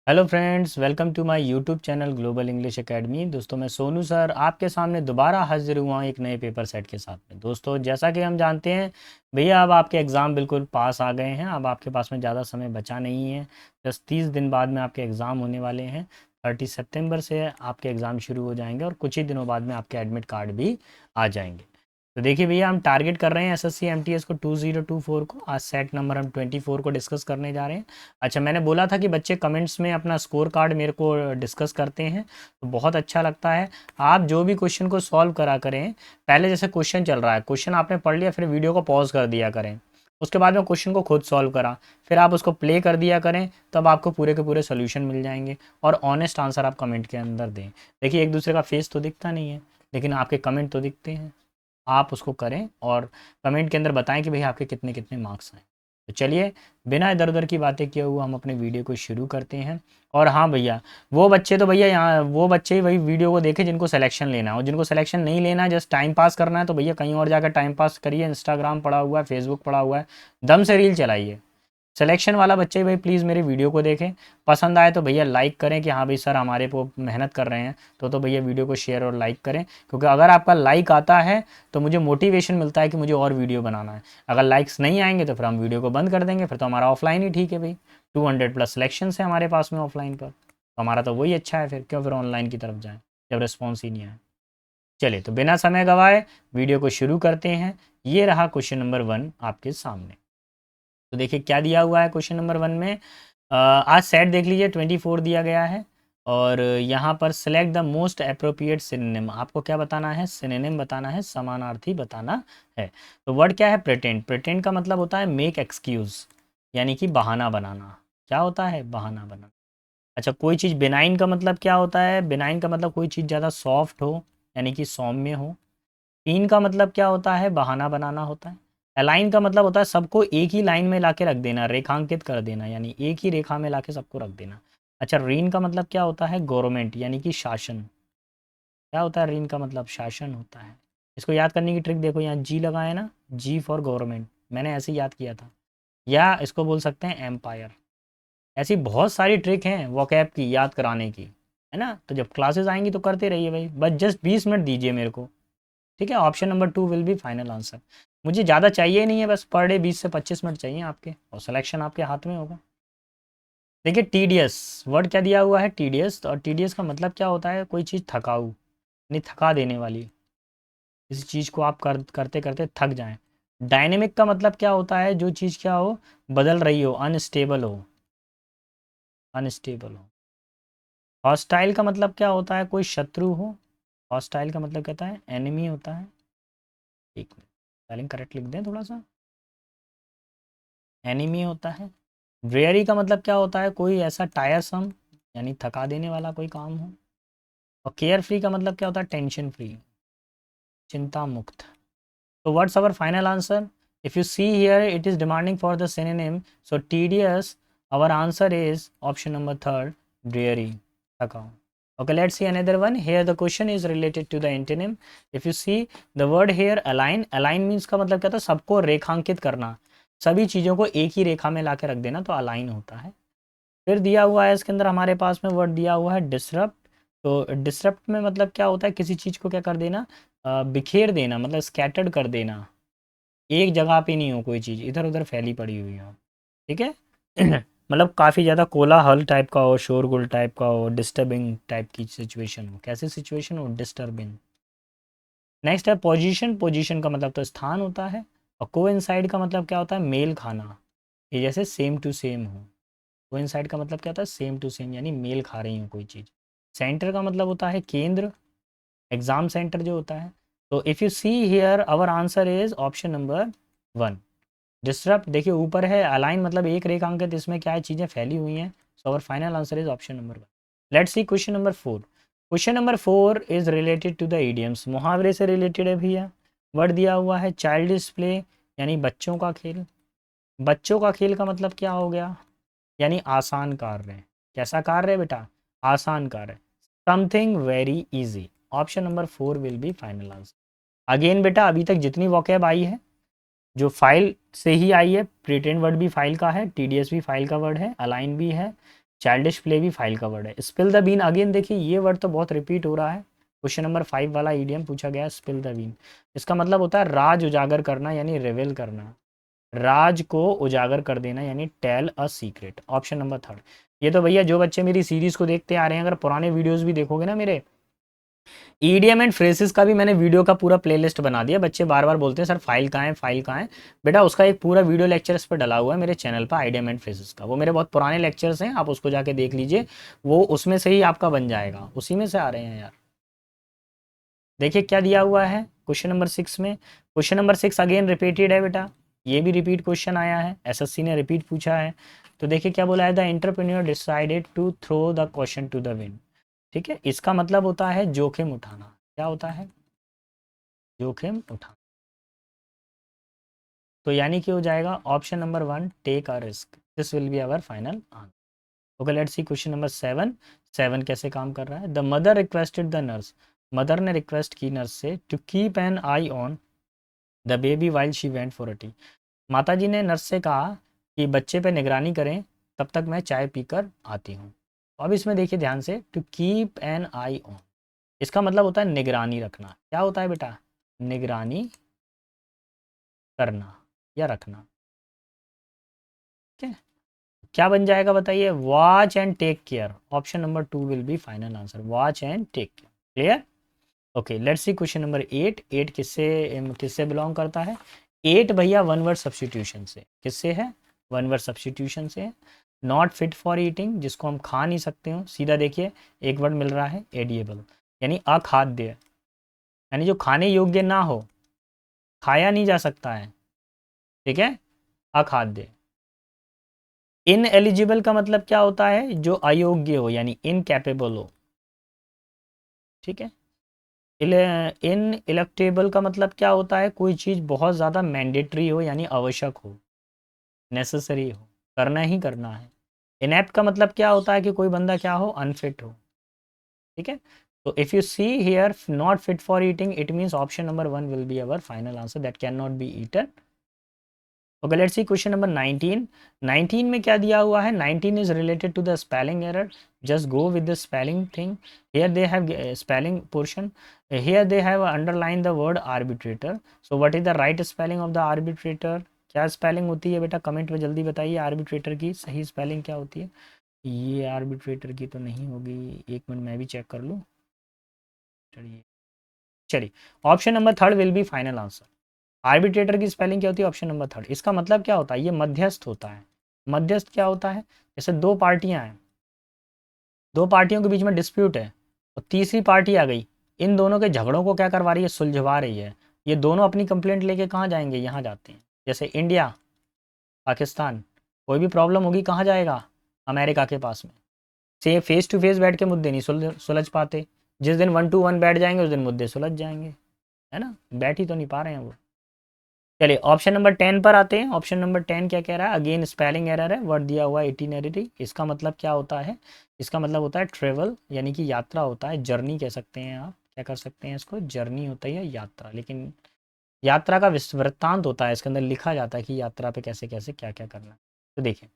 Hello friends, welcome to my YouTube channel Global English Academy. दोस्तों, मैं Sonu sir आपके सामने दोबारा हाजिर हुआ हूँ एक नए पेपर सेट के साथ में। दोस्तों, जैसा कि हम जानते हैं भैया, अब आपके एग्ज़ाम बिल्कुल पास आ गए हैं। अब आपके पास में ज़्यादा समय बचा नहीं है। बस 30 दिन बाद में आपके एग्ज़ाम होने वाले हैं। 30 सितंबर से आपके एग्ज़ाम शुरू हो जाएंगे और कुछ ही दिनों बाद में आपके एडमिट कार्ड भी आ जाएंगे। तो देखिए भैया, हम टारगेट कर रहे हैं एसएससी एमटीएस को 2024 को। आज सेट नंबर हम 24 को डिस्कस करने जा रहे हैं। अच्छा, मैंने बोला था कि बच्चे कमेंट्स में अपना स्कोर कार्ड मेरे को डिस्कस करते हैं, तो बहुत अच्छा लगता है। आप जो भी क्वेश्चन को सॉल्व करा करें, पहले जैसे क्वेश्चन चल रहा है, क्वेश्चन आपने पढ़ लिया, फिर वीडियो को पॉज कर दिया करें। उसके बाद में क्वेश्चन को खुद सॉल्व करा, फिर आप उसको प्ले कर दिया करें, तब आपको पूरे के पूरे सोल्यूशन मिल जाएंगे और ऑनेस्ट आंसर आप कमेंट के अंदर दें। देखिए, एक दूसरे का फेस तो दिखता नहीं है, लेकिन आपके कमेंट तो दिखते हैं। आप उसको करें और कमेंट के अंदर बताएं कि भैया आपके कितने कितने मार्क्स आए। तो चलिए, बिना इधर उधर की बातें किए हुए हम अपने वीडियो को शुरू करते हैं। और हाँ भैया, वो बच्चे तो भैया यहाँ वो बच्चे ही वही वीडियो को देखें जिनको सिलेक्शन लेना है, और जिनको सिलेक्शन नहीं लेना है, जस्ट टाइम पास करना है, तो भैया कहीं और जाकर टाइम पास करिए। इंस्टाग्राम पड़ा हुआ है, फेसबुक पड़ा हुआ है, दम से रील चलाइए। सिलेक्शन वाला बच्चे भाई प्लीज़ मेरी वीडियो को देखें। पसंद आए तो भैया लाइक करें कि हाँ भाई सर हमारे को मेहनत कर रहे हैं, तो भैया वीडियो को शेयर और लाइक करें, क्योंकि अगर आपका लाइक आता है तो मुझे मोटिवेशन मिलता है कि मुझे और वीडियो बनाना है। अगर लाइक्स नहीं आएंगे तो फिर हम वीडियो को बंद कर देंगे, फिर तो हमारा ऑफलाइन ही ठीक है भाई। 200+ सिलेक्शन है हमारे पास में ऑफलाइन पर, तो हमारा तो वही अच्छा है। फिर क्यों फिर ऑनलाइन की तरफ जाएँ जब रिस्पॉन्स ही नहीं आए। चलिए, तो बिना समय गवाए वीडियो को शुरू करते हैं। ये रहा क्वेश्चन नंबर 1 आपके सामने। तो देखिए क्या दिया हुआ है क्वेश्चन नंबर 1 में। आज सेट देख लीजिए, 24 दिया गया है और यहाँ पर select the most appropriate synonym. आपको क्या बताना है? सिनोनिम बताना है, समानार्थी बताना है। तो वर्ड क्या है? प्रिटेंड। प्रिटेंड का मतलब होता है मेक एक्सक्यूज, यानी कि बहाना बनाना। क्या होता है? बहाना बनाना। अच्छा, कोई चीज़ बिनाइन का मतलब क्या होता है? बिनाइन का मतलब कोई चीज़ ज़्यादा सॉफ्ट हो, यानी कि सौम्य हो। पीन का मतलब क्या होता है? बहाना बनाना होता है। अलाइन का मतलब होता है सबको एक ही लाइन में लाके रख देना, रेखांकित कर देना, यानी एक ही रेखा में लाके सबको रख देना। अच्छा, रीन का मतलब क्या होता है? गवर्नमेंट, यानी कि शासन। क्या होता है रीन का मतलब? शासन होता है। इसको याद करने की ट्रिक देखो, यहाँ जी लगा है ना, जी फॉर गवर्नमेंट, मैंने ऐसे ही याद किया था। या इसको बोल सकते हैं एम्पायर। ऐसी बहुत सारी ट्रिक हैं वोकैब की याद कराने की, है ना। तो जब क्लासेस आएंगी तो करते रहिए भाई, बस जस्ट 20 मिनट दीजिए मेरे को। ठीक है, option number 2 will be final answer. मुझे ज़्यादा चाहिए नहीं है, बस पर डे 20 से 25 मिनट चाहिए आपके, और सिलेक्शन आपके हाथ में होगा। देखिए, टीडियस वर्ड क्या दिया हुआ है? टीडियस। और टीडियस का मतलब क्या होता है? कोई चीज़ थकाऊ, यानी थका देने वाली। किसी चीज़ को आप करते करते थक जाएं। डायनेमिक का मतलब क्या होता है? जो चीज़ क्या हो, बदल रही हो, अनस्टेबल हो, अनस्टेबल हो। हॉस्टाइल का मतलब क्या होता है? कोई शत्रु हो। हॉस्टाइल का मतलब कहता है एनिमी होता है। एक मिनट, स्पेलिंग करेक्ट लिख दें थोड़ा सा। एनिमी होता है। ड्रेयरी का मतलब क्या होता है? कोई ऐसा टायरसम, यानी थका देने वाला कोई काम हो। और केयर फ्री का मतलब क्या होता है? टेंशन फ्री, चिंता मुक्त। So what's our final answer? If you see here, it is demanding for the synonym. So tedious, our answer is option number 3, dreary, thakao. Okay, let's see another one. Here the question is related to the antonym. If you see the word here, align. Align means का मतलब क्या था? सबको रेखांकित करना, सभी चीज़ों को एक ही रेखा में ला के रख देना, तो अलाइन होता है। फिर दिया हुआ है इसके अंदर हमारे पास में वर्ड दिया हुआ है डिसरप्ट। तो डिसरप्ट में मतलब क्या होता है? किसी चीज़ को क्या कर देना? बिखेर देना, मतलब स्कैटर्ड कर देना। एक जगह पे नहीं हो कोई चीज़, इधर उधर फैली पड़ी हुई हो। ठीक है। मतलब काफ़ी ज़्यादा कोलाहल टाइप का हो, शोरगुल टाइप का हो, डिस्टर्बिंग टाइप की सिचुएशन हो। कैसी सिचुएशन हो? डिस्टर्बिंग। नेक्स्ट है पोजीशन। पोजीशन का मतलब तो स्थान होता है। और कोइंसाइड का मतलब क्या होता है? मेल खाना। ये जैसे सेम टू सेम हो। कोइंसाइड का मतलब क्या होता है? सेम टू सेम, यानी मेल खा रही हो कोई चीज़। सेंटर का मतलब होता है केंद्र, एग्जाम सेंटर जो होता है। तो if you see here, our answer is option number 1, disturb. देखिए ऊपर है अलाइन, मतलब एक रेखांकित, इसमें क्या है? चीज़ें फैली हुई हैं। So our final answer is option number 1। Let's see question number 4। Question number 4 is related to the idioms. मुहावरे से रिलेटेड है भैया। वर्ड दिया हुआ है चाइल्डिश प्ले, यानी बच्चों का खेल। बच्चों का खेल का मतलब क्या हो गया? यानी आसान कार्य। कैसा कार्य बेटा? आसान कार्य। Something very easy. Option number 4 will be final answer. Again बेटा, अभी तक जितनी वोकैब आई है, जो फाइल से ही आई है, प्रिटेंड वर्ड भी फाइल का है, टीडीएस भी फाइल का वर्ड है, अलाइन भी है, चाइल्डिश प्ले भी फाइल का वर्ड है। स्पिल द बीन, अगेन देखिए ये वर्ड तो बहुत रिपीट हो रहा है। क्वेश्चन नंबर 5 वाला ईडियम पूछा गया स्पिल द बीन, इसका मतलब होता है राज उजागर करना यानी रिवेल करना, राज को उजागर कर देना यानी tell a secret. Option number 3। ये तो भैया जो बच्चे मेरी सीरीज को देखते आ रहे हैं, अगर पुराने वीडियोस भी देखोगे ना मेरे, ईडीएम एंड फ्रेसेस का भी मैंने वीडियो का पूरा प्लेलिस्ट बना दिया। बच्चे बार बार बोलते हैं सर फाइल कहाँ है, फाइल कहाँ है, बेटा उसका एक पूरा वीडियो लेक्चर इस पर डला हुआ है मेरे चैनल पर, ईडीएम एंड फ्रेसेस का। वो मेरे बहुत पुराने लेक्चर्स हैं, आप उसको जाके देख लीजिए, वो उसमें से ही आपका बन जाएगा, उसी में से आ रहे हैं यार। देखिए क्या दिया हुआ है क्वेश्चन नंबर 6 में। क्वेश्चन नंबर 6 अगेन रिपीटेड है बेटा, ये भी रिपीट क्वेश्चन आया है, एसएससी ने रिपीट पूछा है। तो देखिए क्या बोला है, the entrepreneur decided to throw the question to the wind. ठीक है, इसका मतलब होता है जोखिम उठाना। क्या होता है, जोखिम उठाना। तो यानी कि हो जाएगा option number 1 take a risk, this will be our final answer. Okay let's see question number 7। 7 कैसे काम कर रहा है, the mother requested the nurse, mother ने रिक्वेस्ट की नर्स से to keep an eye on the baby while she went for a tea. माता जी ने नर्स से कहा कि बच्चे पे निगरानी करें, तब तक मैं चाय पीकर आती हूँ। तो अब इसमें देखिए ध्यान से, to keep an eye on, इसका मतलब होता है निगरानी रखना। क्या होता है बेटा, निगरानी करना या रखना। ठीक है, क्या बन जाएगा बताइए, watch and take care. Option number 2 will be final answer, watch and take care. Clear. Okay let's see question number 8। 8 किससे किससे बिलोंग करता है, 8 भैया वन वर्ड सब्सटीट्यूशन से। किससे है, वन वर्ड सब्सटीट्यूशन से है। नॉट फिट फॉर ईटिंग, जिसको हम खा नहीं सकते हो, सीधा देखिए एक वर्ड मिल रहा है एडिएबल, यानी अखाद्य, यानी जो खाने योग्य ना हो, खाया नहीं जा सकता है। ठीक है, अखाद्य। इन एलिजिबल का मतलब क्या होता है, जो अयोग्य हो यानी इनकैपेबल हो। ठीक है, इन इलेक्टेबल का मतलब क्या होता है, कोई चीज़ बहुत ज़्यादा मैंडेटरी हो यानी आवश्यक हो, नेसेसरी हो, करना ही करना है। इनएप्ट का मतलब क्या होता है कि कोई बंदा क्या हो, अनफिट हो। ठीक है, तो if you see here not fit for eating, it means option number 1 will be our final answer, that can not be eaten. Okay let's see question number 19। 19 में क्या दिया हुआ है, 19 is related to the spelling error, just go with the spelling thing. Here they have spelling portion, here they have underline the word arbitrator. So what is the right spelling of the arbitrator, क्या spelling होती है बेटा, comment में जल्दी बताइए, arbitrator की सही spelling क्या होती है। ये आर्बिट्रेटर की तो नहीं होगी, एक मिनट मैं भी चेक कर लूँ। चलिए चलिए, option number 3 will be final answer. Arbitrator की स्पेलिंग क्या होती है, ऑप्शन नंबर 3। इसका मतलब क्या होता है, ये मध्यस्थ होता है। मध्यस्थ क्या होता है, जैसे दो पार्टियां हैं, दो पार्टियों के बीच में डिस्प्यूट है और तीसरी पार्टी आ गई, इन दोनों के झगड़ों को क्या करवा रही है, सुलझवा रही है। ये दोनों अपनी कंप्लेंट लेके कहाँ जाएंगे, यहाँ जाते हैं। जैसे इंडिया पाकिस्तान, कोई भी प्रॉब्लम होगी कहाँ जाएगा, अमेरिका के पास में। से फेस टू फेस बैठ के मुद्दे नहीं सुलझ पाते, जिस दिन 1 to 1 बैठ जाएंगे उस दिन मुद्दे सुलझ जाएंगे, है ना, बैठ ही तो नहीं पा रहे हैं वो। चलिए ऑप्शन नंबर 10 पर आते हैं। ऑप्शन नंबर 10 क्या कह रहा है, अगेन स्पेलिंग एरर है, वर्ड दिया हुआ है इटिनरी। इसका मतलब क्या होता है, इसका मतलब होता है ट्रेवल, यानी कि यात्रा होता है, जर्नी कह सकते हैं आप, क्या कर सकते हैं इसको, जर्नी होता है यात्रा, लेकिन यात्रा का वृत्तांत होता है, इसके अंदर लिखा जाता है कि यात्रा पे कैसे कैसे क्या क्या करना है। तो देखिए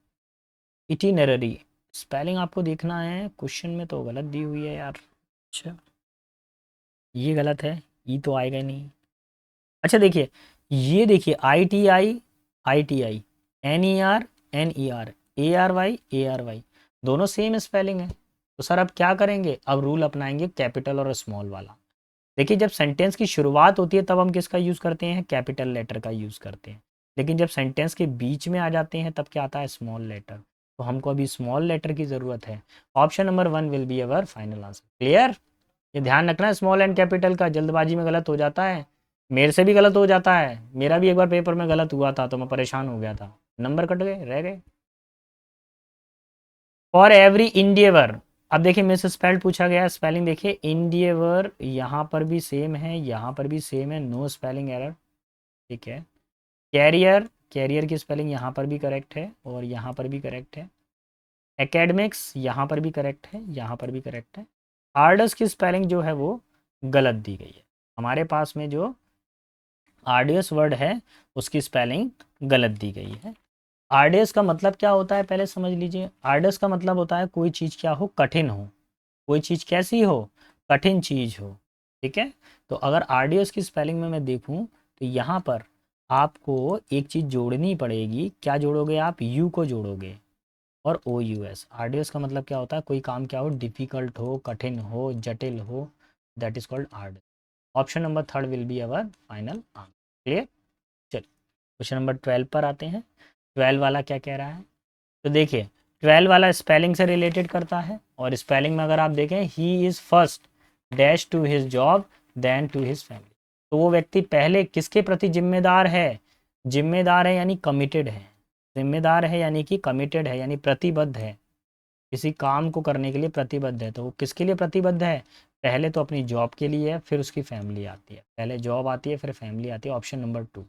इटिनरी, स्पेलिंग आपको देखना है, क्वेश्चन में तो गलत दी हुई है यार। अच्छा ये गलत है, ई तो आएगा ही नहीं। अच्छा देखिए, ये देखिए I T I NER ARY दोनों सेम स्पेलिंग है। तो सर अब क्या करेंगे, अब रूल अपनाएंगे कैपिटल और स्मॉल वाला। देखिए जब सेंटेंस की शुरुआत होती है तब हम किसका यूज़ करते हैं, कैपिटल लेटर का यूज़ करते हैं, लेकिन जब सेंटेंस के बीच में आ जाते हैं तब क्या आता है, स्मॉल लेटर। तो हमको अभी स्मॉल लेटर की ज़रूरत है। Option number 1 will be our final answer. Clear, ये ध्यान रखना है स्मॉल एंड कैपिटल का, जल्दबाजी में गलत हो जाता है, मेरे से भी गलत हो जाता है, मेरा भी एक बार पेपर में गलत हुआ था तो मैं परेशान हो गया था, नंबर कट गए, रह गए। फॉर एवरी इंडिएवर, अब देखिए मिस स्पेल्ड पूछा गया, स्पेलिंग देखिए इंडिएवर, यहाँ पर भी सेम है, यहाँ पर भी सेम है, नो स्पेलिंग एरर। ठीक है, कैरियर, कैरियर की स्पेलिंग यहाँ पर भी करेक्ट है और यहाँ पर भी करेक्ट है। एकेडमिक्स यहाँ पर भी करेक्ट है, यहाँ पर भी करेक्ट है। आर्डस की स्पेलिंग जो है वो गलत दी गई है, हमारे पास में जो आर्डियस वर्ड है उसकी स्पेलिंग गलत दी गई है। आर्डियस का मतलब क्या होता है पहले समझ लीजिए। आर्डियस का मतलब होता है कोई चीज़ क्या हो, कठिन हो। कोई चीज़ कैसी हो, कठिन चीज़ हो। ठीक है। तो अगर आर्डियस की स्पेलिंग में मैं देखूं तो यहाँ पर आपको एक चीज़ जोड़नी पड़ेगी। क्या जोड़ोगे आप, यू को जोड़ोगे और ओ यू एस। आर्डियस का मतलब क्या होता है, कोई काम क्या हो, डिफिकल्ट हो, कठिन हो, जटिल हो, that is called arduous. Option number third will be our final answer. Clear. चलिए क्वेश्चन नंबर 12 पर आते हैं। 12 वाला क्या कह रहा है, तो देखिए 12 वाला स्पेलिंग से रिलेटेड करता है। और स्पेलिंग में अगर आप देखें, he is first dash to his job then to his family. तो वो व्यक्ति पहले किसके प्रति जिम्मेदार है, जिम्मेदार है यानी कमिटेड है। जिम्मेदार है यानी कि कमिटेड है, यानी प्रतिबद्ध है, किसी काम को करने के लिए प्रतिबद्ध है। तो वो किसके लिए प्रतिबद्ध है, पहले तो अपनी जॉब के लिए है, फिर उसकी फैमिली आती है। पहले जॉब आती है, फिर फैमिली आती है। Option number 2।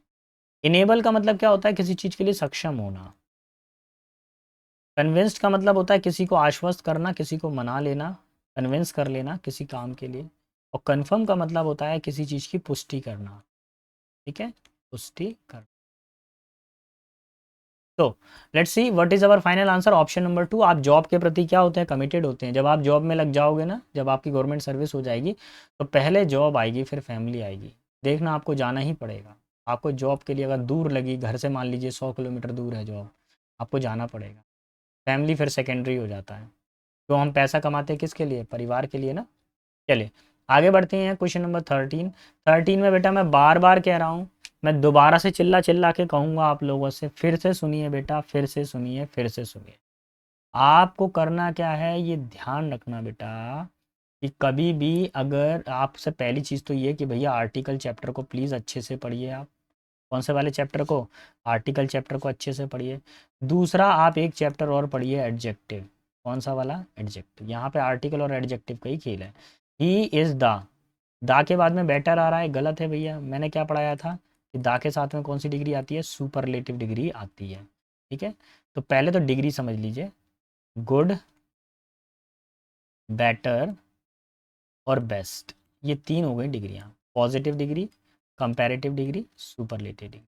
इनेबल का मतलब क्या होता है, किसी चीज़ के लिए सक्षम होना। कन्विंस्ड का मतलब होता है किसी को आश्वस्त करना, किसी को मना लेना, कन्विंस कर लेना किसी काम के लिए। और कन्फर्म का मतलब होता है किसी चीज़ की पुष्टि करना। ठीक है, पुष्टि कर। तो let's see what is our final answer. Option number 2। आप जॉब के प्रति क्या होते हैं, कमिटेड होते हैं। जब आप जॉब में लग जाओगे ना, जब आपकी गवर्नमेंट सर्विस हो जाएगी, तो पहले जॉब आएगी फिर फैमिली आएगी। देखना आपको जाना ही पड़ेगा। आपको जॉब के लिए अगर दूर लगी, घर से मान लीजिए 100 किलोमीटर दूर है जॉब, आपको जाना पड़ेगा। फैमिली फिर सेकेंडरी हो जाता है। तो हम पैसा कमाते हैं किसके लिए, परिवार के लिए ना। चलिए आगे बढ़ते हैं। Question number 13। 13 में बेटा मैं बार बार कह रहा हूँ, मैं दोबारा से चिल्ला चिल्ला के कहूँगा आप लोगों से, फिर से सुनिए बेटा, फिर से सुनिए, फिर से सुनिए। आपको करना क्या है, ये ध्यान रखना बेटा कि कभी भी अगर आपसे, पहली चीज़ तो ये कि भैया आर्टिकल चैप्टर को प्लीज़ अच्छे से पढ़िए आप। कौन से वाले चैप्टर को, आर्टिकल चैप्टर को अच्छे से पढ़िए। दूसरा आप एक चैप्टर और पढ़िए, एडजेक्टिव। कौन सा वाला, एडजेक्टिव। यहाँ पे आर्टिकल और एडजेक्टिव का ही खेल है। ही इज़ दा के बाद में बेटर आ रहा है, गलत है भैया। मैंने क्या पढ़ाया था कि दा के साथ में कौन सी डिग्री आती है, सुपरलेटिव डिग्री आती है। ठीक है। तो पहले तो डिग्री समझ लीजिए, गुड, बेटर और बेस्ट। ये तीन हो गई डिग्रियाँ। Positive degree, comparative degree, superlative degree.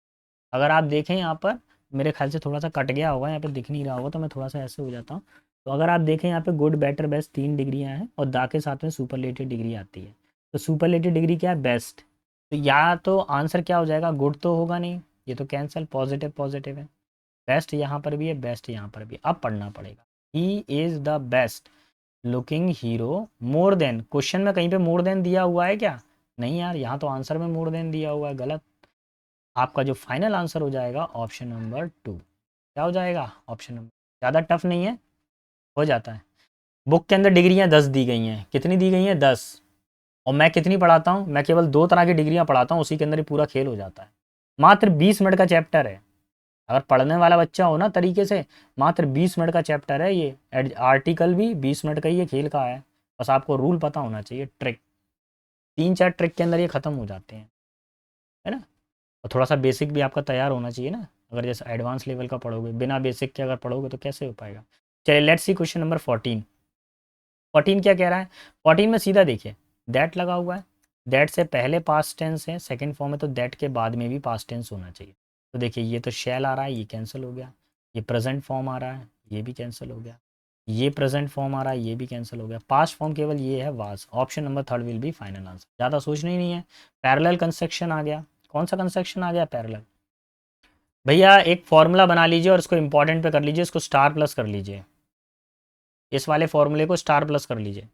अगर आप देखें यहाँ पर, मेरे ख्याल से थोड़ा सा कट गया होगा, यहाँ पे दिख नहीं रहा होगा, तो मैं थोड़ा सा ऐसे हो जाता हूँ। तो अगर आप देखें यहाँ पे गुड, बेटर, बेस्ट तीन डिग्रियाँ हैं और दा के साथ में सुपरलेटिव डिग्री आती है। तो सुपरलेटिव डिग्री क्या है, बेस्ट। तो या तो आंसर क्या हो जाएगा, गुड तो होगा नहीं, ये तो कैंसिल, पॉजिटिव पॉजिटिव है। बेस्ट यहाँ पर भी है, बेस्ट यहाँ पर भी। अब पढ़ना पड़ेगा, he is the best looking hero more than. Question में कहीं पे मोर देन दिया हुआ है क्या, नहीं यार, यहाँ तो आंसर में मोर देन दिया हुआ है, गलत। आपका जो फाइनल आंसर हो जाएगा ऑप्शन नंबर 2। क्या हो जाएगा, ऑप्शन नंबर। ज़्यादा टफ नहीं है, हो जाता है। बुक के अंदर डिग्रियां 10 दी गई हैं, कितनी दी गई हैं, 10। और मैं कितनी पढ़ाता हूँ, मैं केवल 2 तरह की डिग्रियां पढ़ाता हूँ, उसी के अंदर ही पूरा खेल हो जाता है। मात्र 20 मिनट का चैप्टर है। अगर पढ़ने वाला बच्चा हो ना तरीके से, मात्र 20 मिनट का चैप्टर है ये। आर्टिकल भी 20 मिनट का ही ये खेल का है। बस आपको रूल पता होना चाहिए, ट्रिक। 3-4 ट्रिक के अंदर ये ख़त्म हो जाते हैं, है ना। और थोड़ा सा बेसिक भी आपका तैयार होना चाहिए ना। अगर जैसे एडवांस लेवल का पढ़ोगे, बिना बेसिक के अगर पढ़ोगे तो कैसे हो पाएगा। चलिए लेट्स सी क्वेश्चन नंबर 14। 14 क्या कह रहा है, 14 में सीधा देखिए, दैट लगा हुआ है। दैट से पहले पास्ट टेंस है, सेकंड फॉर्म है, तो दैट के बाद में भी पास्ट टेंस होना चाहिए। तो देखिए ये तो शैल आ रहा है, ये कैंसिल हो गया। ये प्रेजेंट फॉर्म आ रहा है, ये भी कैंसिल हो गया। ये प्रेजेंट फॉर्म आ रहा है, ये भी कैंसिल हो गया। पास्ट फॉर्म केवल ये है, was. Option number third will be final answer. ज़्यादा सोचना ही नहीं है। पैरेलल कंस्ट्रक्शन आ गया। कौन सा कंस्ट्रक्शन आ गया, पैरेलल। भैया एक फॉर्मूला बना लीजिए और इसको इंपॉर्टेंट पे कर लीजिए, इसको स्टार प्लस कर लीजिए। इस वाले फॉर्मूले को स्टार प्लस कर लीजिए।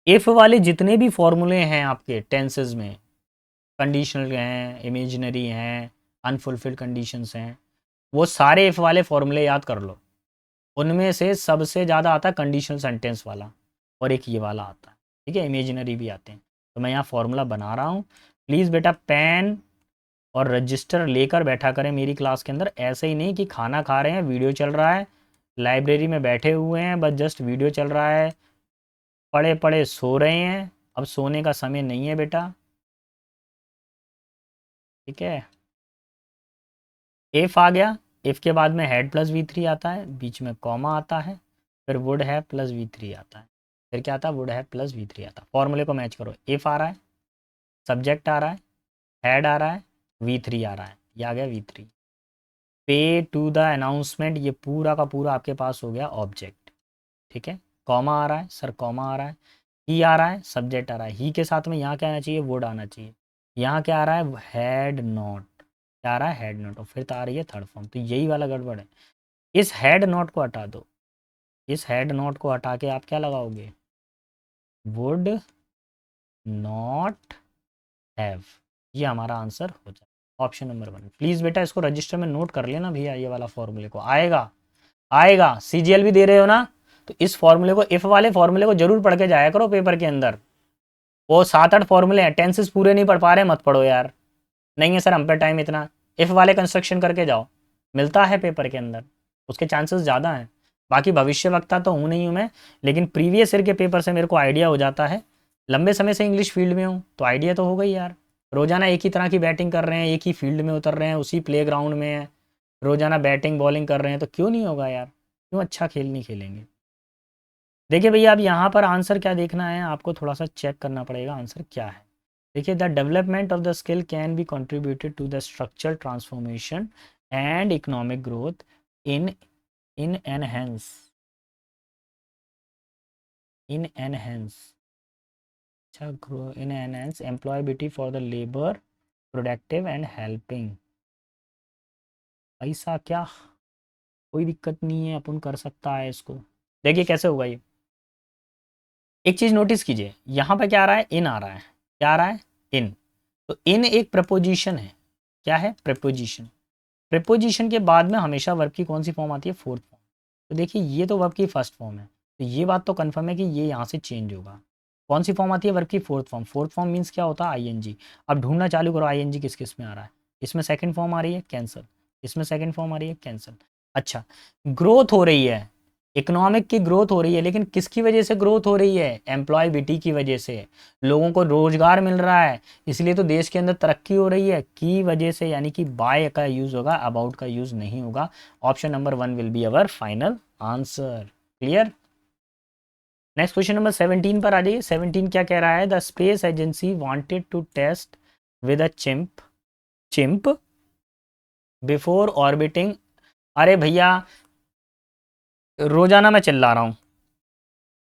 इफ़ वाले जितने भी फॉर्मूले हैं आपके टेंसेज में, कंडीशनल हैं, इमेजिनरी हैं, अनफुलफिल्ड कंडीशंस हैं, वो सारे इफ़ वाले फॉर्मूले याद कर लो। उनमें से सबसे ज़्यादा आता है कंडीशनल सेंटेंस वाला, और एक ये वाला आता है। ठीक है, इमेजिनरी भी आते हैं। तो मैं यहाँ फॉर्मूला बना रहा हूँ। प्लीज़ बेटा पेन और रजिस्टर लेकर बैठा करें मेरी क्लास के अंदर। ऐसे ही नहीं कि खाना खा रहे हैं, वीडियो चल रहा है, लाइब्रेरी में बैठे हुए हैं, बस जस्ट वीडियो चल रहा है, पढ़े पढ़े सो रहे हैं। अब सोने का समय नहीं है बेटा। ठीक है। इफ़ आ गया, इफ़ के बाद में हेड प्लस V3 आता है, बीच में कॉमा आता है, फिर वुड हैव प्लस V3 आता है। फिर क्या आता है, वुड हैव प्लस V3 आता है। फॉर्मूले को मैच करो, इफ़ आ रहा है, सब्जेक्ट आ रहा है, हैड आ रहा है, V3 आ रहा है, ये आ गया V3। पे टू द अनाउंसमेंट, ये पूरा का पूरा आपके पास हो गया ऑब्जेक्ट। ठीक है, कॉमा आ रहा है सर, कॉमा आ रहा है, ही आ रहा है, सब्जेक्ट आ रहा है, ही के साथ में यहाँ क्या आना चाहिए, वुड आना चाहिए। यहाँ क्या आ रहा है, हैड नॉट, क्या आ रहा है, हैड नॉट, और फिर तो आ रही है थर्ड फॉर्म। तो यही वाला गड़बड़ है। इस हैड नॉट को हटा दो, इस हेड नॉट को हटा के आप क्या लगाओगे, वुड नॉट हैव। ये हमारा आंसर हो जाए ऑप्शन नंबर 1। प्लीज़ बेटा इसको रजिस्टर में नोट कर लेना भैया, ये वाला फॉर्मूले को आएगा, आएगा सीजीएल भी दे रहे हो ना, तो इस फॉर्मूले को, इफ वाले फॉर्मूले को जरूर पढ़ के जाया करो पेपर के अंदर। वो 7-8 फॉर्मूले हैं, टेंसेस पूरे नहीं पढ़ पा रहे, मत पढ़ो यार। नहीं है सर हम पे टाइम इतना, इफ वाले कंस्ट्रक्शन करके जाओ, मिलता है पेपर के अंदर, उसके चांसेस ज़्यादा हैं। बाकी भविष्य वक्ता तो हूँ नहीं हूँ मैं, लेकिन प्रीवियस ईयर के पेपर से मेरे को आइडिया हो जाता है। लंबे समय से इंग्लिश फील्ड में हूँ तो आइडिया तो हो गई यार। रोजाना एक ही तरह की बैटिंग कर रहे हैं, एक ही फील्ड में उतर रहे हैं, उसी प्ले ग्राउंड में है, रोजाना बैटिंग बॉलिंग कर रहे हैं, तो क्यों नहीं होगा यार, क्यों अच्छा खेल नहीं खेलेंगे। देखिए भैया अब यहाँ पर आंसर क्या देखना है, आपको थोड़ा सा चेक करना पड़ेगा आंसर क्या है। देखिए, the development of the skill can be contributed to the structural transformation and economic growth in in enhance in enhance अच्छा grow in enhance employability for the labour productive and helping. ऐसा क्या, कोई दिक्कत नहीं है, अपन कर सकता है इसको। देखिए कैसे होगा ये, एक चीज नोटिस कीजिए, यहाँ पे क्या आ रहा है, इन आ रहा है, क्या आ रहा है, इन। तो इन एक प्रपोजिशन है, क्या है, प्रपोजिशन। प्रपोजिशन के बाद में हमेशा वर्ब की कौन सी फॉर्म आती है, फोर्थ फॉर्म। तो देखिए ये तो वर्ब की फर्स्ट फॉर्म है, तो ये बात तो कंफर्म है कि ये यहाँ से चेंज होगा। कौन सी फॉर्म आती है, वर्ब की fourth form. Fourth form means क्या होता है, आईएनजी। अब ढूंढना चालू करो आईएनजी किस किस में आ रहा है। इसमें सेकंड फॉर्म आ रही है, कैंसल। इसमें सेकंड फॉर्म आ रही है, कैंसल। अच्छा, ग्रोथ हो रही है, इकोनॉमिक की ग्रोथ हो रही है, लेकिन किसकी वजह से ग्रोथ हो रही है, एम्प्लॉयबिलिटी की वजह से। लोगों को रोजगार मिल रहा है, इसलिए तो देश के अंदर तरक्की हो रही है, की वजह से, यानी कि बाय का यूज होगा, अबाउट का यूज नहीं होगा। Option number 1 will be our final answer. Clear. Next question number 17 पर आ जाइए। 17 क्या कह रहा है, the space agency wanted to test with a chimp before orbiting. अरे भैया रोजाना मैं चिल्ला रहा हूँ,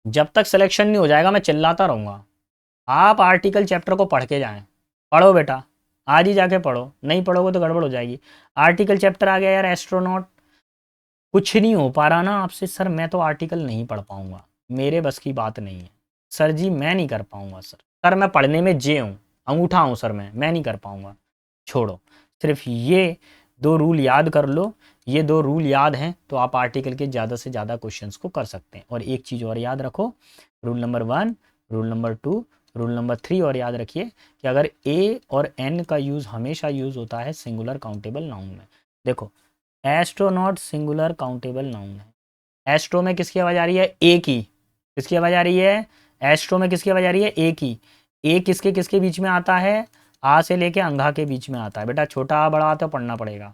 जब तक सिलेक्शन नहीं हो जाएगा मैं चिल्लाता रहूँगा। आप आर्टिकल चैप्टर को पढ़ के जाएं, पढ़ो बेटा, आज ही जाके पढ़ो, नहीं पढ़ोगे तो गड़बड़ हो जाएगी। आर्टिकल चैप्टर आ गया यार, एस्ट्रोनॉट। कुछ नहीं हो पा रहा ना आपसे, सर मैं तो आर्टिकल नहीं पढ़ पाऊंगा, मेरे बस की बात नहीं है सर जी, मैं नहीं कर पाऊंगा सर। सर मैं पढ़ने में जे हूँ, अंगूठा हूँ सर, मैं नहीं कर पाऊंगा। छोड़ो, सिर्फ ये 2 रूल याद कर लो, ये 2 रूल याद हैं तो आप आर्टिकल के ज़्यादा से ज़्यादा क्वेश्चंस को कर सकते हैं। और एक चीज़ और याद रखो, rule number 1, rule number 2, rule number 3 और याद रखिए कि अगर ए और एन का यूज़ हमेशा यूज़ होता है सिंगुलर काउंटेबल नाउन में। देखो, एस्ट्रोनॉट सिंगुलर काउंटेबल नाउन है। एस्ट्रो में किसकी आवाज़ आ रही है, ए की। किसकी आवाज़ आ रही है, एस्ट्रो में किसकी आवाज़ आ रही है, ए की। ए किसके किसके बीच में आता है, आ से लेके अंघा के बीच में आता है बेटा, छोटा आ बड़ा आ तो पढ़ना पड़ेगा।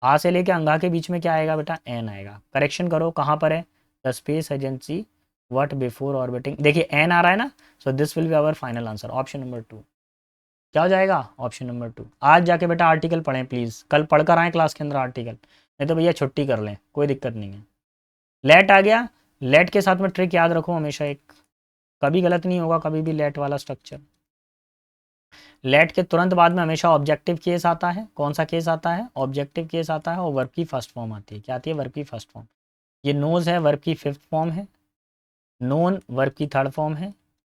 आ से लेके अंघा के बीच में क्या आएगा बेटा, एन आएगा। करेक्शन करो कहाँ पर है, the space agency what before orbiting. देखिए एन आ रहा है ना, so this will be our final answer, option number 2। क्या हो जाएगा, ऑप्शन नंबर 2। आज जाके बेटा आर्टिकल पढ़ें प्लीज़, कल पढ़कर आएँ क्लास के अंदर आर्टिकल, नहीं तो भैया छुट्टी कर लें, कोई दिक्कत नहीं है। लेट आ गया, लेट के साथ में ट्रिक याद रखो हमेशा एक, कभी गलत नहीं होगा कभी भी लेट वाला स्ट्रक्चर। लेट के तुरंत बाद में हमेशा ऑब्जेक्टिव केस आता है। कौन सा केस आता है, ऑब्जेक्टिव केस आता है, और वर्ब की फर्स्ट फॉर्म आती है। क्या आती है, वर्ब की फर्स्ट फॉर्म। ये नोज है, वर्ब की फिफ्थ फॉर्म है। नोन वर्ब की थर्ड फॉर्म है।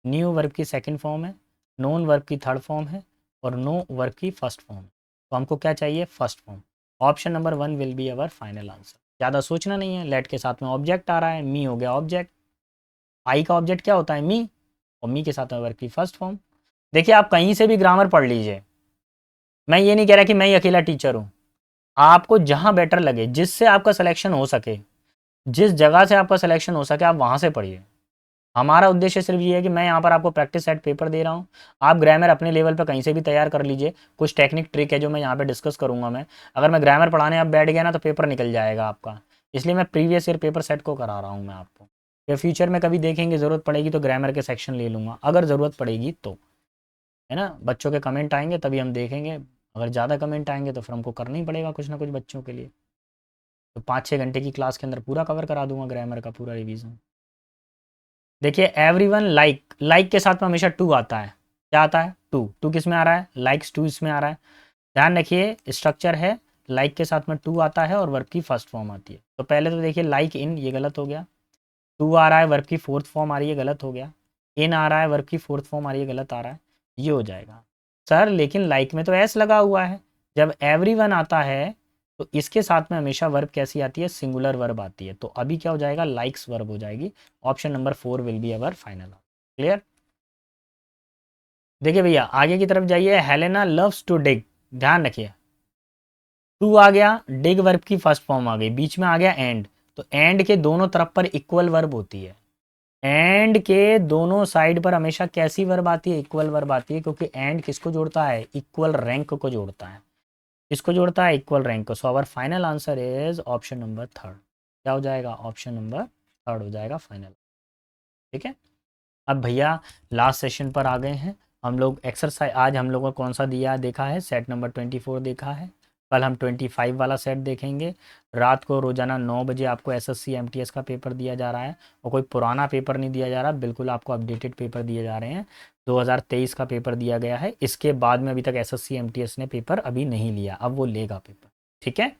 न्यू वर्ब की सेकंड फॉर्म है। नोन वर्ब की थर्ड फॉर्म है, और नो वर्ब की फर्स्ट फॉर्म है। तो हमको क्या चाहिए, first form. Option number 1 will be our final answer. ज़्यादा सोचना नहीं है, लेट के साथ में ऑब्जेक्ट आ रहा है, मी हो गया ऑब्जेक्ट। आई का ऑब्जेक्ट क्या होता है, मी, और मी के साथ में वर्ब की फर्स्ट फॉर्म। देखिए आप कहीं से भी ग्रामर पढ़ लीजिए, मैं ये नहीं कह रहा कि मैं ही अकेला टीचर हूँ। आपको जहाँ बेटर लगे, जिससे आपका सिलेक्शन हो सके, जिस जगह से आपका सिलेक्शन हो सके, आप वहाँ से पढ़िए। हमारा उद्देश्य सिर्फ ये है कि मैं यहाँ पर आपको प्रैक्टिस सेट पेपर दे रहा हूँ, आप ग्रामर अपने लेवल पर कहीं से भी तैयार कर लीजिए। कुछ टेक्निक ट्रिक है जो मैं यहाँ पे डिस्कस करूँगा मैं। अगर मैं ग्रामर पढ़ाने आप बैठ गया ना तो पेपर निकल जाएगा आपका, इसलिए मैं प्रीवियस ईयर पेपर सेट को करा रहा हूँ मैं आपको। या फ्यूचर में कभी देखेंगे ज़रूरत पड़ेगी तो ग्रामर के सेक्शन ले लूँगा, अगर ज़रूरत पड़ेगी तो, है ना। बच्चों के कमेंट आएंगे तभी हम देखेंगे, अगर ज़्यादा कमेंट आएंगे तो फिर हमको करना ही पड़ेगा कुछ ना कुछ बच्चों के लिए। तो 5-6 घंटे की क्लास के अंदर पूरा कवर करा दूंगा ग्रामर का पूरा रिवीजन। देखिए एवरीवन लाइक, लाइक के साथ में हमेशा टू आता है। क्या आता है? टू। टू किस में आ रहा है? लाइक्स टू इसमें आ रहा है। ध्यान रखिए स्ट्रक्चर है, लाइक के साथ में टू आता है और वर्ब की फर्स्ट फॉर्म आती है। तो पहले तो देखिए लाइक इन, ये गलत हो गया। टू आ रहा है, वर्ब की फोर्थ फॉर्म आ रही है, गलत हो गया। इन आ रहा है, वर्ब की फोर्थ फॉर्म आ रही है, गलत आ रहा है। ये हो जाएगा सर, लेकिन लाइक में तो एस लगा हुआ है। जब एवरीवन आता है तो इसके साथ में हमेशा वर्ब कैसी आती है? सिंगुलर वर्ब आती है। तो अभी क्या हो जाएगा? लाइक्स वर्ब हो जाएगी। Option number 4 will be our final. Clear? देखिए भैया आगे की तरफ जाइए। हेलेना लव्स टू डिग, ध्यान रखिए टू आ गया, डिग वर्ब की फर्स्ट फॉर्म आ गई, बीच में आ गया एंड। तो एंड के दोनों तरफ पर इक्वल वर्ब होती है। एंड के दोनों साइड पर हमेशा कैसी वर्ब आती है? इक्वल वर्ब आती है, क्योंकि एंड किसको जोड़ता है? इक्वल रैंक को जोड़ता है। किसको जोड़ता है? इक्वल रैंक को। So our final answer is option number third. क्या हो जाएगा? ऑप्शन नंबर थर्ड हो जाएगा फाइनल। ठीक है। अब भैया लास्ट सेशन पर आ गए हैं हम लोग। एक्सरसाइज आज हम लोगों को कौन सा दिया देखा है? सेट नंबर 24 देखा है। कल हम 25 वाला सेट देखेंगे। रात को रोजाना 9 बजे आपको एसएससी एमटीएस का पेपर दिया जा रहा है, और कोई पुराना पेपर नहीं दिया जा रहा, बिल्कुल आपको अपडेटेड पेपर दिए जा रहे हैं। 2023 का पेपर दिया गया है। इसके बाद में अभी तक एसएससी एमटीएस ने पेपर अभी नहीं लिया, अब वो लेगा पेपर। ठीक है।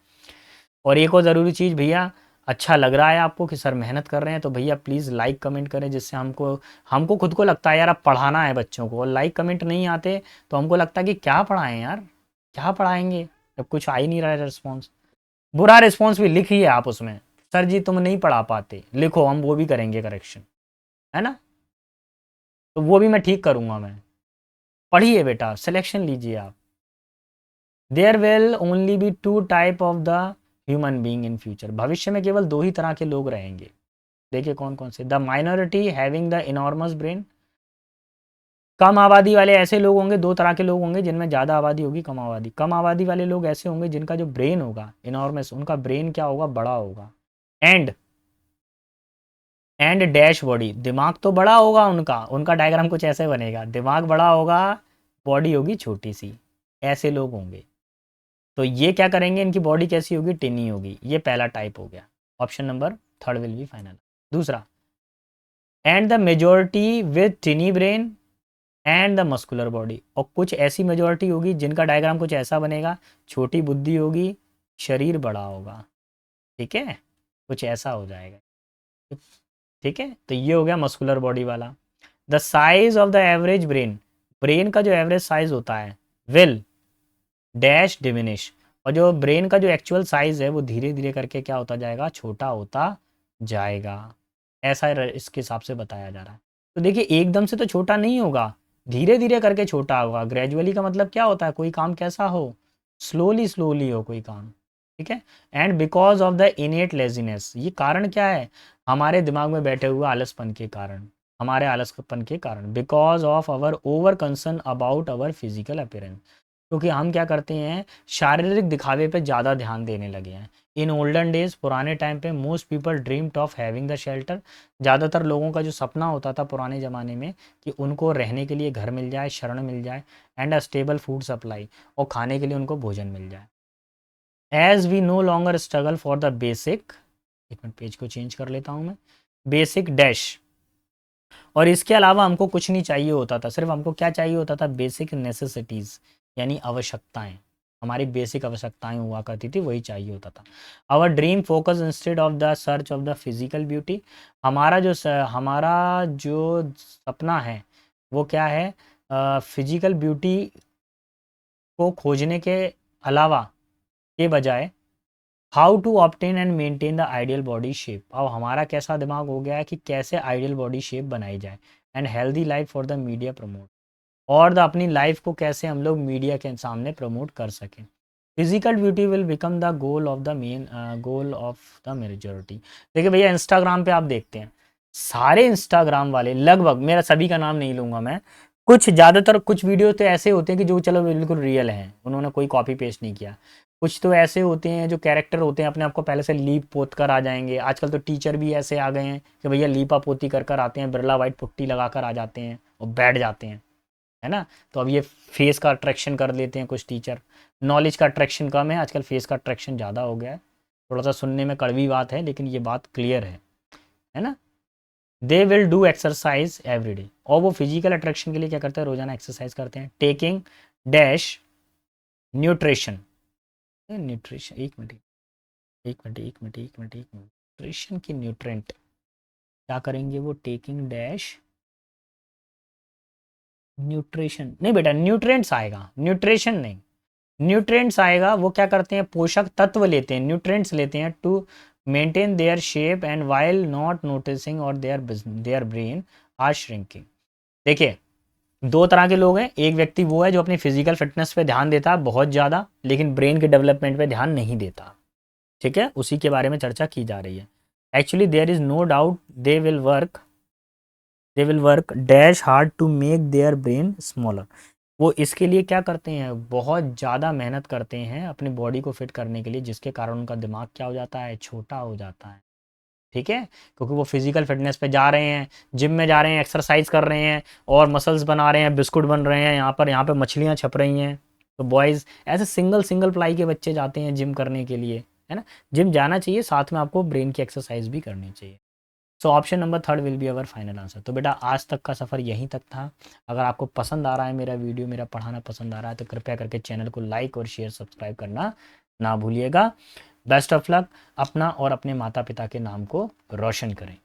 और एक और ज़रूरी चीज़ भैया, अच्छा लग रहा है आपको कि सर मेहनत कर रहे हैं, तो भैया प्लीज़ लाइक कमेंट करें, जिससे हमको हमको खुद को लगता है यार अब पढ़ाना है बच्चों को। और लाइक कमेंट नहीं आते तो हमको लगता है कि क्या पढ़ाएं यार, क्या पढ़ाएंगे जब कुछ आ ही नहीं रहा है रिस्पॉन्स। बुरा रिस्पॉन्स भी लिखिए आप उसमें, सर जी तुम नहीं पढ़ा पाते, लिखो, हम वो भी करेंगे करेक्शन, है ना। तो वो भी मैं ठीक करूँगा मैं। पढ़िए बेटा, सिलेक्शन लीजिए आप। There will only be two type of the human being in future, भविष्य में केवल दो ही तरह के लोग रहेंगे। देखिए कौन कौन से? The minority having the enormous brain, कम आबादी वाले ऐसे लोग होंगे, दो तरह के लोग होंगे, जिनमें ज़्यादा आबादी होगी, कम आबादी वाले लोग ऐसे होंगे जिनका जो ब्रेन होगा इनॉर्मस, उनका ब्रेन क्या होगा? बड़ा होगा। एंड एंड डैश बॉडी, दिमाग तो बड़ा होगा उनका, उनका डायग्राम कुछ ऐसे बनेगा, दिमाग बड़ा होगा, बॉडी होगी छोटी सी, ऐसे लोग होंगे। तो ये क्या करेंगे? इनकी बॉडी कैसी होगी? टिनी होगी। ये पहला टाइप हो गया। Option number third will be final. दूसरा, and the majority with tiny brain and the muscular body, और कुछ ऐसी मेजोरिटी होगी जिनका डायग्राम कुछ ऐसा बनेगा, छोटी बुद्धि होगी, शरीर बड़ा होगा। ठीक है, कुछ ऐसा हो जाएगा। ठीक है, तो ये हो गया मस्कुलर बॉडी वाला। The size of the average brain, brain का जो एवरेज साइज होता है विल डैश डिमिनिश, और जो ब्रेन का जो एक्चुअल साइज है वो धीरे धीरे करके क्या होता जाएगा? छोटा होता जाएगा। ऐसा इसके हिसाब से बताया जा रहा है। तो देखिए एकदम से तो छोटा नहीं होगा, धीरे धीरे करके छोटा होगा। ग्रेजुअली का मतलब क्या होता है? कोई काम कैसा हो? स्लोली स्लोली हो कोई काम। ठीक है। And because of the इनेट laziness, ये कारण क्या है? हमारे दिमाग में बैठे हुए आलसपन के कारण, हमारे आलसपन के कारण। Because of our over concern about our physical appearance, क्योंकि हम क्या करते हैं? शारीरिक दिखावे पे ज़्यादा ध्यान देने लगे हैं। इन ओल्डन डेज, पुराने टाइम पे, most people dreamed of having the shelter, ज़्यादातर लोगों का जो सपना होता था पुराने ज़माने में कि उनको रहने के लिए घर मिल जाए, शरण मिल जाए, and a stable food supply, और खाने के लिए उनको भोजन मिल जाए। As we no longer struggle for the basic, एक मिनट पेज को चेंज कर लेता हूँ मैं, बेसिक डैश, और इसके अलावा हमको कुछ नहीं चाहिए होता था, सिर्फ हमको क्या चाहिए होता था? बेसिक नेसेसिटीज़, यानी आवश्यकताएं। हमारी बेसिक आवश्यकताएं हुआ करती थी, वही चाहिए होता था। Our dream focus instead of the search of the physical beauty, हमारा जो सपना है वो क्या है? फिजिकल ब्यूटी को खोजने के अलावा, के बजाय how to obtain and maintain the ideal body shape. अब हमारा कैसा दिमाग हो गया है कि कैसे आइडियल बॉडी शेप बनाई जाए, and healthy life for the media promote, और द अपनी लाइफ को कैसे हम लोग मीडिया के सामने प्रमोट कर सकें। Physical beauty will become the goal of the main goal of the majority. देखिए भैया इंस्टाग्राम पे आप देखते हैं, सारे इंस्टाग्राम वाले लगभग, मेरा सभी का नाम नहीं लूँगा मैं, कुछ ज़्यादातर कुछ वीडियो तो ऐसे होते हैं कि जो चलो बिल्कुल रियल हैं, उन्होंने कोई कॉपी पेस्ट नहीं किया। कुछ तो ऐसे होते हैं जो कैरेक्टर होते हैं अपने आप को पहले से लीप पोत कर आ जाएंगे। आजकल तो टीचर भी ऐसे आ गए हैं कि भैया लीपा पोती कर कर आते हैं, बिरला वाइट पुट्टी लगा कर आ जाते हैं और बैठ जाते हैं, है ना। तो अब ये फेस का अट्रैक्शन कर लेते हैं कुछ टीचर। नॉलेज का अट्रैक्शन कम है आजकल, फेस का अट्रैक्शन ज़्यादा हो गया है। थोड़ा सा सुनने में कड़वी बात है लेकिन ये बात क्लियर है ना। They will do exercise every day, और वो फिजिकल अट्रैक्शन के लिए क्या करते हैं, रोजाना एक्सरसाइज करते हैं। टेकिंग डैश न्यूट्रिशन, न्यूट्रिशन, एक मिनट न्यूट्रिशन की न्यूट्रेंट क्या करेंगे वो, टेकिंग डैश न्यूट्रिशन नहीं बेटा, न्यूट्रेंट्स आएगा, न्यूट्रिशन नहीं, न्यूट्रेंट्स आएगा। वो क्या करते हैं, पोषक तत्व लेते हैं, न्यूट्रेंट्स लेते हैं to maintain their shape and while not noticing और देयर ब्रेन आर श्रिंकिंग। देखिए दो तरह के लोग हैं, एक व्यक्ति वो है जो अपनी फिजिकल फिटनेस पे ध्यान देता है बहुत ज़्यादा लेकिन ब्रेन के डेवलपमेंट पे ध्यान नहीं देता, ठीक है, उसी के बारे में चर्चा की जा रही है। Actually there is no doubt they will work dash hard to make their brain smaller. वो इसके लिए क्या करते हैं, बहुत ज़्यादा मेहनत करते हैं अपनी बॉडी को फिट करने के लिए, जिसके कारण उनका दिमाग क्या हो जाता है, छोटा हो जाता है, ठीक है, क्योंकि वो फिजिकल फिटनेस पे जा रहे हैं, जिम में जा रहे हैं, एक्सरसाइज कर रहे हैं और मसल्स बना रहे हैं, बिस्कुट बन रहे हैं, यहाँ पे मछलियाँ छप रही हैं। तो बॉयज़ ऐसे सिंगल प्लाई के बच्चे जाते हैं जिम करने के लिए, है ना। जिम जाना चाहिए, साथ में आपको ब्रेन की एक्सरसाइज भी करनी चाहिए। So option number 3 will be our final answer. तो बेटा आज तक का सफ़र यहीं तक था। अगर आपको पसंद आ रहा है मेरा वीडियो, मेरा पढ़ाना पसंद आ रहा है, तो कृपया करके चैनल को लाइक और शेयर सब्सक्राइब करना ना भूलिएगा। बेस्ट ऑफ लक, अपना और अपने माता पिता के नाम को रोशन करें।